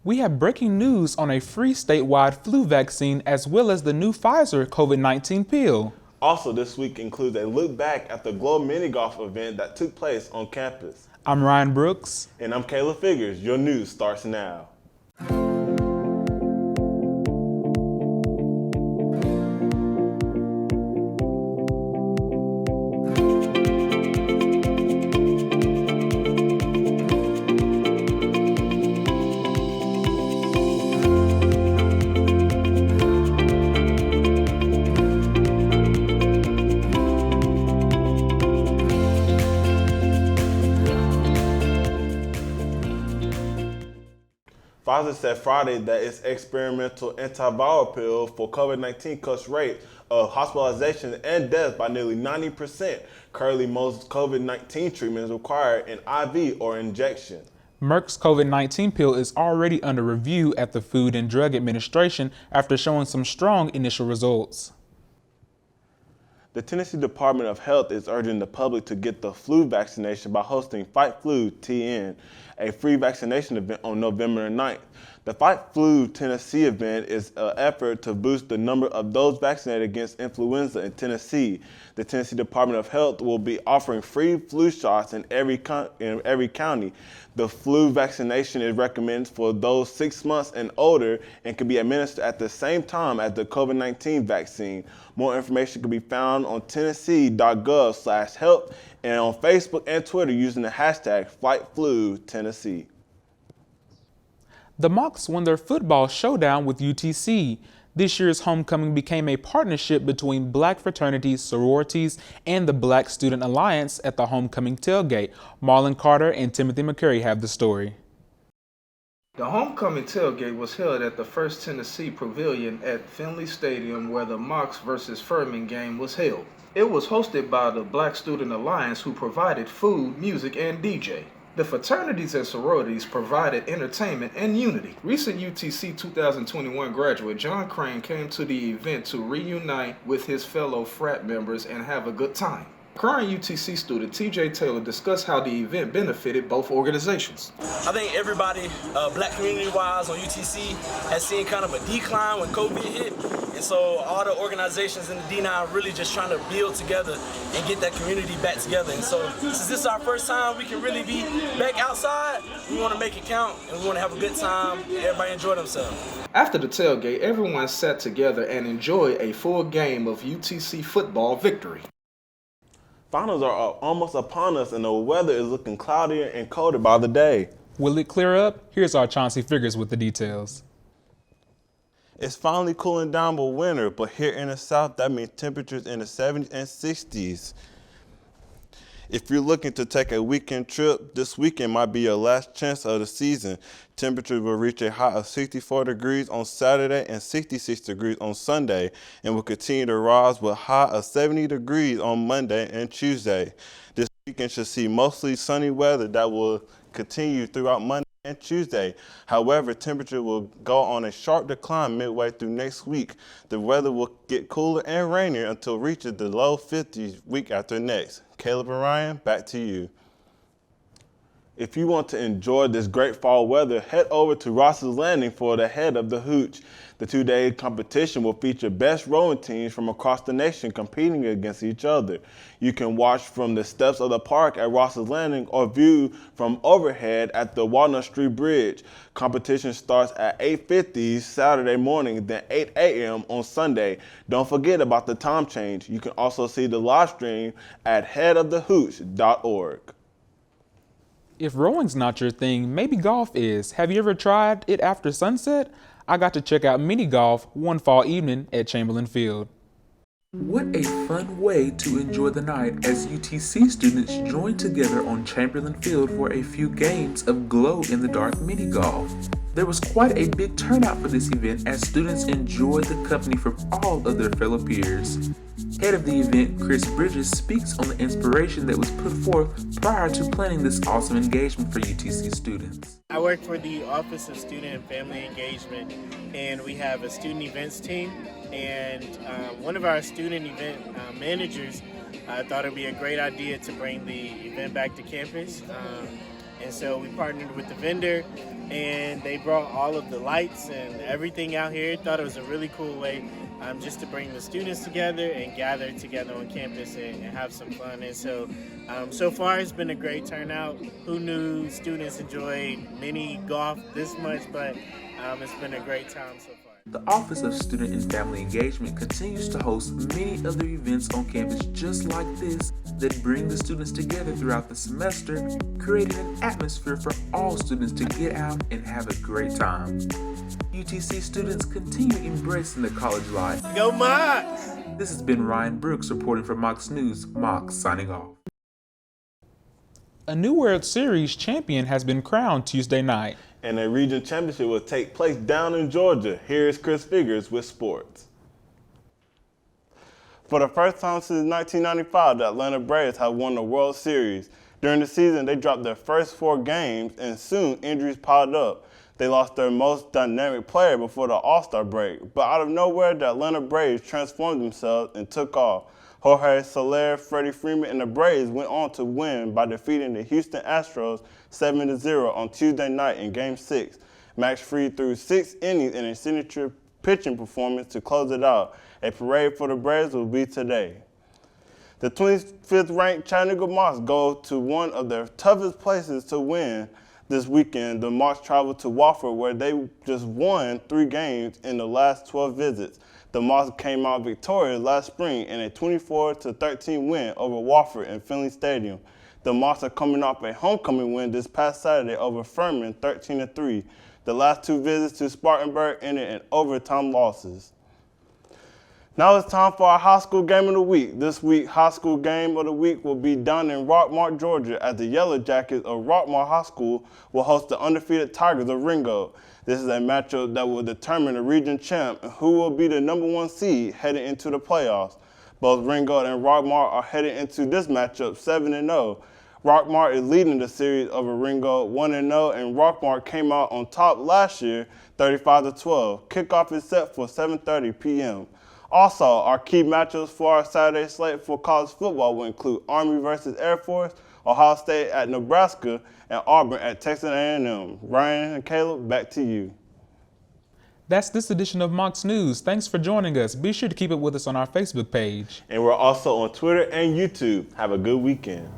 We have breaking news on a free statewide flu vaccine as well as the new Pfizer COVID-19 pill. Also, this week includes a look back at the Globe Mini Golf event that took place on campus. I'm Ryan Brooks. And I'm Caleb Figures. Your news starts now. Pfizer said Friday that its experimental antiviral pill for COVID-19 cuts rate of hospitalization and death by nearly 90%. Currently, most COVID-19 treatments require an IV or injection. Merck's COVID-19 pill is already under review at the Food and Drug Administration after showing some strong initial results. The Tennessee Department of Health is urging the public to get the flu vaccination by hosting Fight Flu TN, a free vaccination event on November 9th. The Fight Flu Tennessee event is an effort to boost the number of those vaccinated against influenza in Tennessee. The Tennessee Department of Health will be offering free flu shots in every county. The flu vaccination is recommended for those 6 months and older and can be administered at the same time as the COVID-19 vaccine. More information can be found on tennessee.gov/health and on Facebook and Twitter using the hashtag FightFluTennessee. The Mocs won their football showdown with UTC. This year's homecoming became a partnership between Black fraternities, sororities, and the Black Student Alliance at the homecoming tailgate. Marlon Carter and Timothy McCurry have the story. The homecoming tailgate was held at the First Tennessee Pavilion at Finley Stadium where the Mocs versus Furman game was held. It was hosted by the Black Student Alliance who provided food, music, and DJ. The fraternities and sororities provided entertainment and unity. Recent UTC 2021 graduate John Crane came to the event to reunite with his fellow frat members and have a good time. Current UTC student TJ Taylor discussed how the event benefited both organizations. I think everybody, black community-wise on UTC, has seen kind of a decline when COVID hit. And so all the organizations in the D9 really just trying to build together and get that community back together. And so since this is our first time we can really be back outside, we want to make it count and we want to have a good time. Everybody enjoy themselves. After the tailgate, everyone sat together and enjoyed a full game of UTC football victory. Finals are almost upon us and the weather is looking cloudier and colder by the day. Will it clear up? Here's our Chauncey Figures with the details. It's finally cooling down with winter, but here in the south, that means temperatures in the 70s and 60s. If you're looking to take a weekend trip, this weekend might be your last chance of the season. Temperatures will reach a high of 64 degrees on Saturday and 66 degrees on Sunday, and will continue to rise with a high of 70 degrees on Monday and Tuesday. This weekend should see mostly sunny weather that will continue throughout Monday and Tuesday. However, temperature will go on a sharp decline midway through next week. The weather will get cooler and rainier until it reaches the low 50s week after next. Caleb and Ryan, back to you. If you want to enjoy this great fall weather, head over to Ross's Landing for the Head of the Hooch. The two-day competition will feature best rowing teams from across the nation competing against each other. You can watch from the steps of the park at Ross's Landing or view from overhead at the Walnut Street Bridge. Competition starts at 8:50 Saturday morning, then 8 a.m. on Sunday. Don't forget about the time change. You can also see the live stream at headofthehooch.org. If rowing's not your thing, maybe golf is. Have you ever tried it after sunset? I got to check out mini golf one fall evening at Chamberlain Field. What a fun way to enjoy the night as UTC students join together on Chamberlain Field for a few games of glow-in-the-dark mini golf. There was quite a big turnout for this event as students enjoyed the company from all of their fellow peers. Head of the event, Chris Bridges, speaks on the inspiration that was put forth prior to planning this awesome engagement for UTC students. I work for the Office of Student and Family Engagement, and we have a student events team. And one of our student event managers thought it would be a great idea to bring the event back to campus. And so we partnered with the vendor, and they brought all of the lights and everything out here. Thought it was a really cool way just to bring the students together and gather together on campus and have some fun. And so, so far it's been a great turnout. Who knew students enjoyed mini golf this much, but it's been a great time so far. The Office of Student and Family Engagement continues to host many other events on campus just like this that bring the students together throughout the semester, creating an atmosphere for all students to get out and have a great time. UTC students continue embracing the college life. Go Mocs! This has been Ryan Brooks reporting for Mocs News. Mocs signing off. A new World Series champion has been crowned Tuesday night. And a region championship will take place down in Georgia. Here's Chris Figures with sports. For the first time since 1995, the Atlanta Braves have won the World Series. During the season, they dropped their first 4 games, and soon injuries piled up. They lost their most dynamic player before the All-Star break, but out of nowhere, the Atlanta Braves transformed themselves and took off. Jorge Soler, Freddie Freeman, and the Braves went on to win by defeating the Houston Astros 7-0 on Tuesday night in Game 6. Max Fried threw 6 innings in a signature pitching performance to close it out. A parade for the Braves will be today. The 25th ranked Chattanooga Mocs go to one of their toughest places to win this weekend. The Mocs traveled to Wofford, where they just won 3 games in the last 12 visits. The Mocs came out victorious last spring in a 24-13 win over Wofford in Finley Stadium. The Mocs are coming off a homecoming win this past Saturday over Furman 13-3. The last 2 visits to Spartanburg ended in overtime losses. Now it's time for our high school game of the week. This week, high school game of the week will be down in Rockmart, Georgia, as the Yellow Jackets of Rockmart High School will host the undefeated Tigers of Ringgold. This is a matchup that will determine the region champ and who will be the #1 seed heading into the playoffs. Both Ringgold and Rockmart are heading into this matchup 7-0. Rockmart is leading the series over Ringgold 1-0, and Rockmart came out on top last year 35-12. Kickoff is set for 7:30 p.m. Also, our key matchups for our Saturday slate for college football will include Army versus Air Force, Ohio State at Nebraska, and Auburn at Texas A&M. Ryan and Caleb, back to you. That's this edition of Mocs News. Thanks for joining us. Be sure to keep it with us on our Facebook page. And we're also on Twitter and YouTube. Have a good weekend.